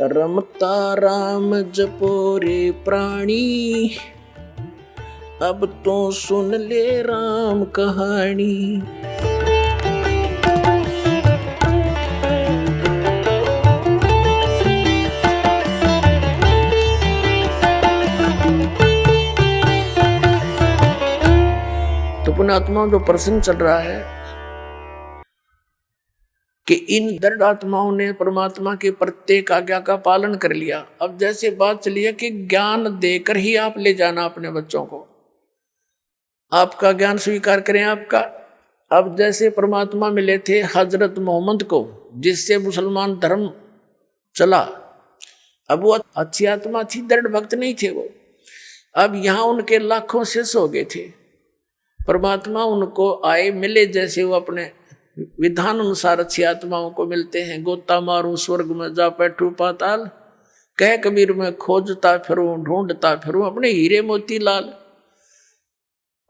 रमता राम जपो रे प्राणी, अब तो सुन ले राम कहानी। तो पुण्यात्माओं, जो प्रसंग चल रहा है कि इन दृढ़ आत्माओं ने परमात्मा के प्रत्येक आज्ञा का पालन कर लिया। अब जैसे बात चली है कि ज्ञान देकर ही आप ले जाना अपने बच्चों को, आपका ज्ञान स्वीकार करें आपका। अब जैसे परमात्मा मिले थे हजरत मोहम्मद को, जिससे मुसलमान धर्म चला, अब वो अच्छी आत्मा थी, दृढ़ भक्त नहीं थे वो। अब यहाँ उनके लाखों शिष्य हो गए थे। परमात्मा उनको आए मिले, जैसे वो अपने विधान अनुसार अच्छी आत्माओं को मिलते हैं। गोता मारू स्वर्ग में जा बैठू पाताल, कह कबीर में खोजता फिरूं ढूंढता फिरूं अपने हीरे मोती लाल।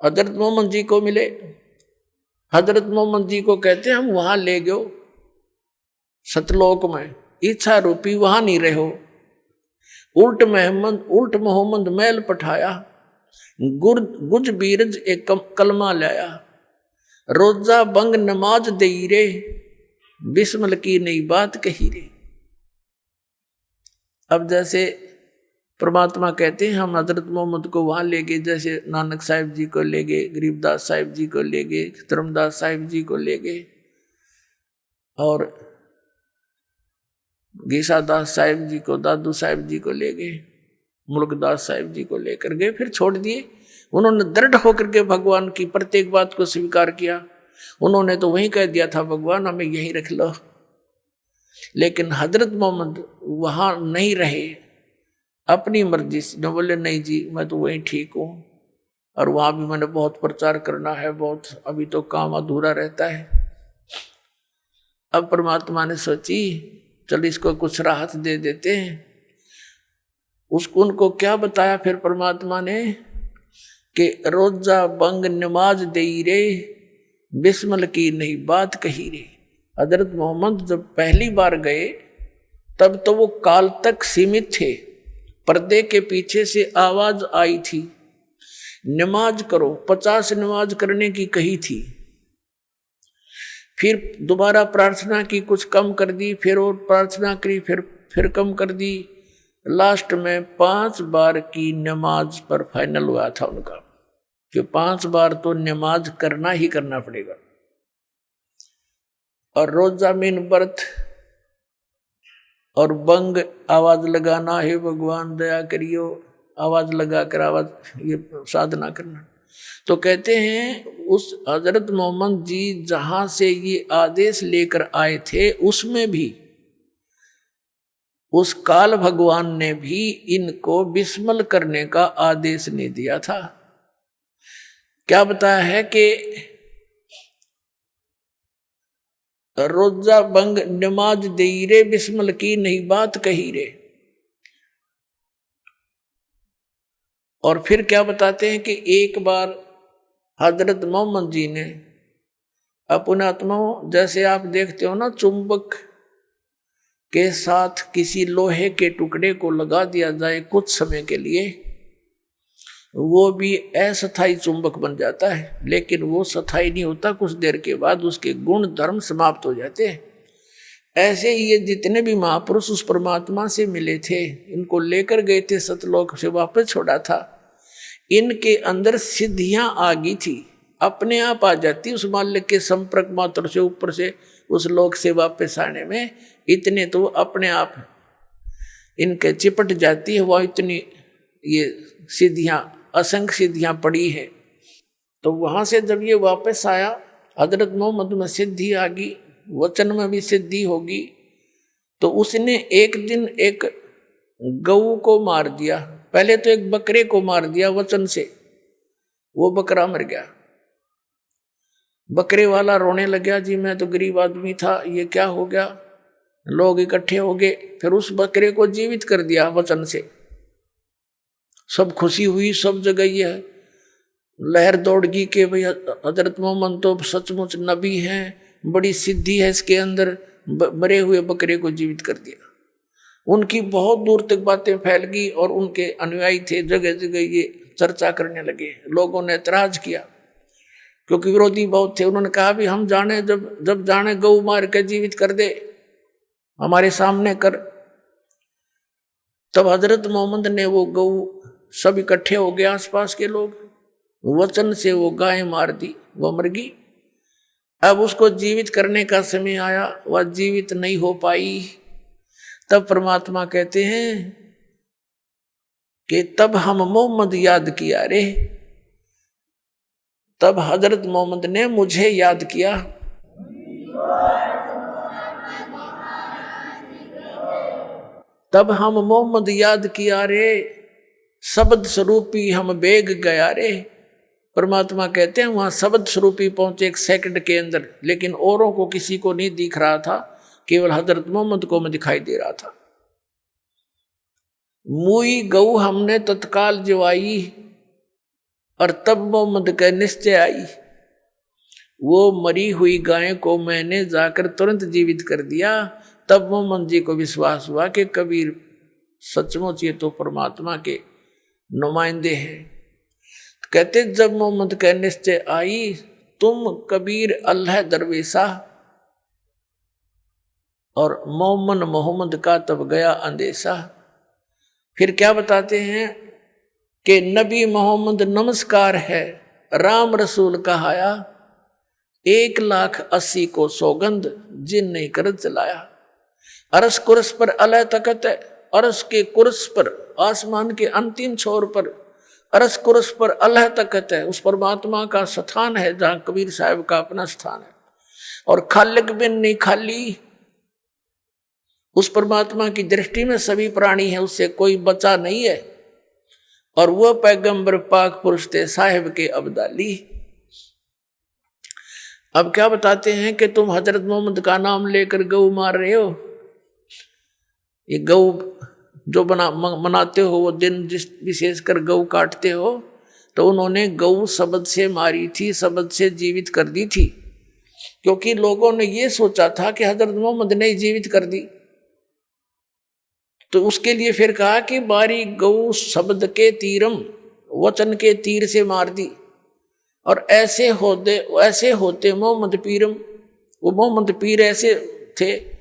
हजरत मोहम्मद जी को मिले। हजरत मोहम्मद जी को कहते हैं हम वहां ले गयो सतलोक में, इच्छा रूपी वहां नहीं रहो। उल्ट मोहम्मद मैल पठाया, गुज बीरज एक कलमा लाया। रोजा बंग नमाज दई रे, बिस्मिल की नई बात कही रे। अब जैसे परमात्मा कहते हैं हम हजरत मोहम्मद को वहां ले गए, जैसे नानक साहिब जी को ले गए, गरीबदास साहिब जी को ले गए, धर्मदास साहिब जी को ले गए, और गीसादास साहिब जी को, दादू साहिब जी को ले गए, मुल्कदास साहिब जी को लेकर गए, फिर छोड़ दिए। उन्होंने दृढ़ होकर के भगवान की प्रत्येक बात को स्वीकार किया। उन्होंने तो वहीं कह दिया था भगवान हमें यहीं रख लो, लेकिन हजरत मोहम्मद वहां नहीं रहे, अपनी मर्जी से न बोले नहीं जी मैं तो वहीं ठीक हूँ, और वहां भी मैंने बहुत प्रचार करना है, बहुत अभी तो काम अधूरा रहता है। अब परमात्मा ने सोची चल इसको कुछ राहत दे देते हैं। उसको उनको क्या बताया फिर परमात्मा ने कि रोजा बंग नमाज दई रे, बिस्मिल की नहीं बात कही रे। हजरत मोहम्मद जब पहली बार गए तब तो वो काल तक सीमित थे। पर्दे के पीछे से आवाज आई थी नमाज करो, 50 नमाज करने की कही थी। फिर दोबारा प्रार्थना की, कुछ कम कर दी, फिर और प्रार्थना करी, फिर कम कर दी। लास्ट में 5 बार की नमाज पर फाइनल हुआ था उनका कि 5 बार तो नमाज करना ही करना पड़ेगा। और रोजा मीन व्रत और बंग आवाज लगाना, हे भगवान दया करियो, आवाज लगाकर आवाज ये साधना करना। तो कहते हैं उस हजरत मोहम्मद जी जहां से ये आदेश लेकर आए थे, उसमें भी उस काल भगवान ने भी इनको बिस्मिल करने का आदेश नहीं दिया था। क्या बताया है कि रोजा बंग नमाज दई रे, बिस्मिल की नहीं बात कही रे। और फिर क्या बताते हैं कि एक बार हजरत मोहम्मद जी ने अपने आत्माओं, जैसे आप देखते हो ना चुंबक के साथ किसी लोहे के टुकड़े को लगा दिया जाए कुछ समय के लिए, वो भी अस्थायी चुंबक बन जाता है, लेकिन वो स्थायी नहीं होता, कुछ देर के बाद उसके गुण धर्म समाप्त हो जाते हैं। ऐसे ही ये जितने भी महापुरुष उस परमात्मा से मिले थे, इनको लेकर गए थे सतलोक से वापस छोड़ा था, इनके अंदर सिद्धियां आ गई थी, अपने आप आ जाती उस मालिक के संपर्क मात्र से, ऊपर से उस लोक से वापस आने में इतने तो अपने आप इनके चिपट जाती है। वह इतनी ये सिद्धियां, असंख्य सिद्धियां पड़ी है। तो वहां से जब ये वापस आया, हजरत मोहम्मद में सिद्धि आ गई, वचन में भी सिद्धि होगी। तो उसने एक दिन एक गऊ को मार दिया, पहले तो एक बकरे को मार दिया वचन से, वो बकरा मर गया। बकरे वाला रोने लगा, जी मैं तो गरीब आदमी था, ये क्या हो गया। लोग इकट्ठे हो गए, फिर उस बकरे को जीवित कर दिया वचन से। सब खुशी हुई, सब जगह ये लहर दौड़ गई कि भाई हजरत मोहम्मद तो सचमुच नबी हैं, बड़ी सिद्धि है इसके अंदर, मरे हुए बकरे को जीवित कर दिया। उनकी बहुत दूर तक बातें फैल गई और उनके अनुयायी थे जगह जगह ये चर्चा करने लगे। लोगों ने ऐतराज किया क्योंकि विरोधी बहुत थे। उन्होंने कहा भी हम जाने जब जाने गऊ मार के जीवित कर दे, हमारे सामने कर। तब हजरत मोहम्मद ने वो गऊ, सब इकट्ठे हो गए आसपास के लोग, वचन से वो गाय मार दी, वो मर गई। अब उसको जीवित करने का समय आया, वह जीवित नहीं हो पाई। तब परमात्मा कहते हैं कि तब हम मोहम्मद याद किया रे, तब हजरत मोहम्मद ने मुझे याद किया। तब हम मोहम्मद याद किया रे, शब्द स्वरूपी हम बेग गया रे। परमात्मा कहते हैं वहां शब्द स्वरूपी पहुंचे 1 सेकंड के अंदर, लेकिन औरों को किसी को नहीं दिख रहा था, केवल हजरत मोहम्मद को मैं दिखाई दे रहा था। मुई गऊ हमने तत्काल जवाई, और तब मोहम्मद का निश्चय आई। वो मरी हुई गाय को मैंने जाकर तुरंत जीवित कर दिया। तब मोहम्मद जी को विश्वास हुआ कि कबीर सचमुच ये तो परमात्मा के नुमाइंदे हैं। कहते जब मोहम्मद का निश्चय आई, तुम कबीर अल्लाह दरवेशा, और मोहम्मद का तब गया अंदेशा। फिर क्या बताते हैं कि नबी मोहम्मद नमस्कार है, राम रसूल कहाया, 1,80,000 को सौगंध जिन नहीं कर चलाया। अरस कुर्स पर अल्लाह तकत है, अरस के कुर्स पर, आसमान के अंतिम छोर पर अरस कुर्स पर अल्लाह तकत है। उस परमात्मा का स्थान है जहाँ कबीर साहब का अपना स्थान है। और खालिक बिन नहीं खाली, उस परमात्मा की दृष्टि में सभी प्राणी है, उससे कोई बचा नहीं है। और वह पैगंबर पाक पुरुष थे साहिब के अब्दाली। अब क्या बताते हैं कि तुम हजरत मोहम्मद का नाम लेकर गऊ मार रहे हो। ये गऊ जो मनाते हो वो दिन, जिस विशेषकर गऊ काटते हो, तो उन्होंने गऊ शब्द से मारी थी, शब्द से जीवित कर दी थी। क्योंकि लोगों ने ये सोचा था कि हजरत मोहम्मद ने जीवित कर दी, तो उसके लिए फिर कहा कि बारी गऊ शब्द के तीरम, वचन के तीर से मार दी। और ऐसे होते मोहम्मद पीरम, वो मोहम्मद पीर ऐसे थे।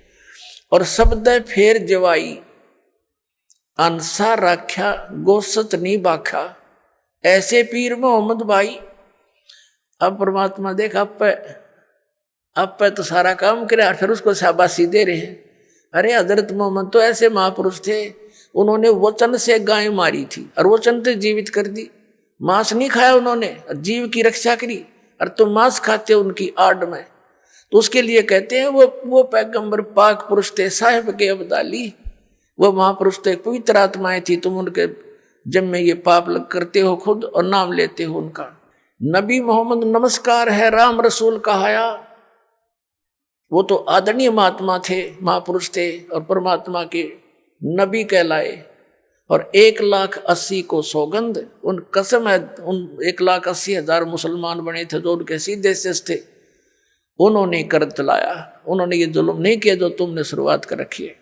और शब्द फेर जवाई, अंसा राख्या गोसत नहीं बाखा, ऐसे पीर मोहम्मद भाई। अब परमात्मा देख आप पे तो सारा काम करे, फिर उसको शाबाशी दे रहे हैं। अरे हजरत मोहम्मद तो ऐसे महापुरुष थे, उन्होंने वचन से गाय मारी थी और वचन से जीवित कर दी। मांस नहीं खाया उन्होंने, जीव की रक्षा करी, और तुम मांस खाते हो उनकी आड़ में। तो उसके लिए कहते हैं वो पैगंबर पाक पुरुष थे साहिब के अब्दाली, वो महापुरुष थे, पवित्र आत्माएं थी। तुम उनके जब में ये पाप करते हो खुद और नाम लेते हो उनका। नबी मोहम्मद नमस्कार है, राम रसूल कहाया। वो तो आदरणीय महात्मा थे, महापुरुष थे, और परमात्मा के नबी कहलाए। और 1,80,000 को सौगंध, उन कसम है, उन 1,80,000 मुसलमान बने थे जो उनके सीधे शिष्य थे, उन्होंने कर चलाया। उन्होंने ये जुल्म नहीं किया जो तुमने शुरुआत कर रखी है।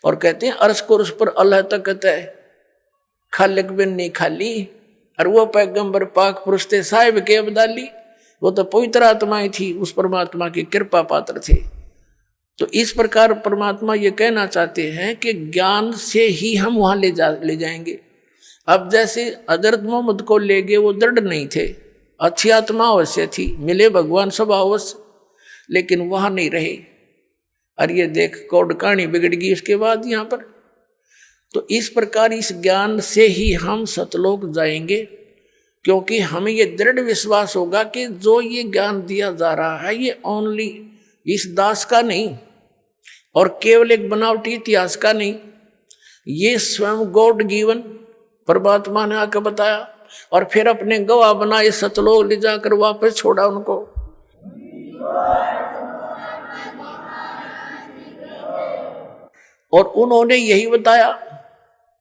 और कहते हैं अर्श कुर्स पर अल्लाह तकत है, खालिक बिन नहीं खाली। और वो पैगंबर पाक पुरुष थे साहिब के अब्दाली, वो तो पवित्र आत्माएं थी, उस परमात्मा की कृपा पात्र थे। तो इस प्रकार परमात्मा ये कहना चाहते हैं कि ज्ञान से ही हम वहां ले जाएंगे। अब जैसे हजरत मोहम्मद को ले गए, वो दृढ़ नहीं थे, अच्छी आत्मा अवश्य थी, मिले भगवान सब अवश्य, लेकिन वहां नहीं रहे। और ये देख कौड़ कहानी बिगड़ गई उसके बाद यहाँ पर। तो इस प्रकार इस ज्ञान से ही हम सतलोक जाएंगे, क्योंकि हमें ये दृढ़ विश्वास होगा कि जो ये ज्ञान दिया जा रहा है ये ओनली इस दास का नहीं, और केवल एक बनावटी इतिहास का नहीं, ये स्वयं गॉड गिवन परमात्मा ने आकर बताया, और फिर अपने गवाह बनाए, सतलोक ले जाकर वापस छोड़ा उनको। और उन्होंने यही बताया।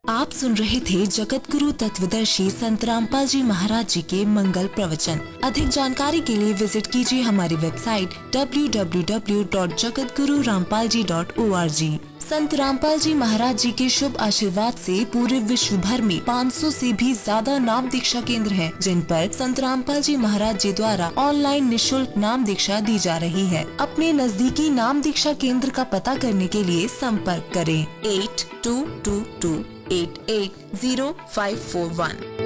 आप सुन रहे थे जगत गुरु तत्वदर्शी संत रामपाल जी महाराज जी के मंगल प्रवचन। अधिक जानकारी के लिए विजिट कीजिए हमारी वेबसाइट www.jagatgururampalji.org। संत रामपाल जी महाराज जी के शुभ आशीर्वाद से पूरे विश्व भर में 500 से भी ज्यादा नाम दीक्षा केंद्र हैं, जिन पर संत रामपाल जी महाराज जी द्वारा ऑनलाइन निशुल्क नाम दीक्षा दी जा रही है। अपने नजदीकी नाम दीक्षा केंद्र का पता करने के लिए संपर्क करें 8222880541।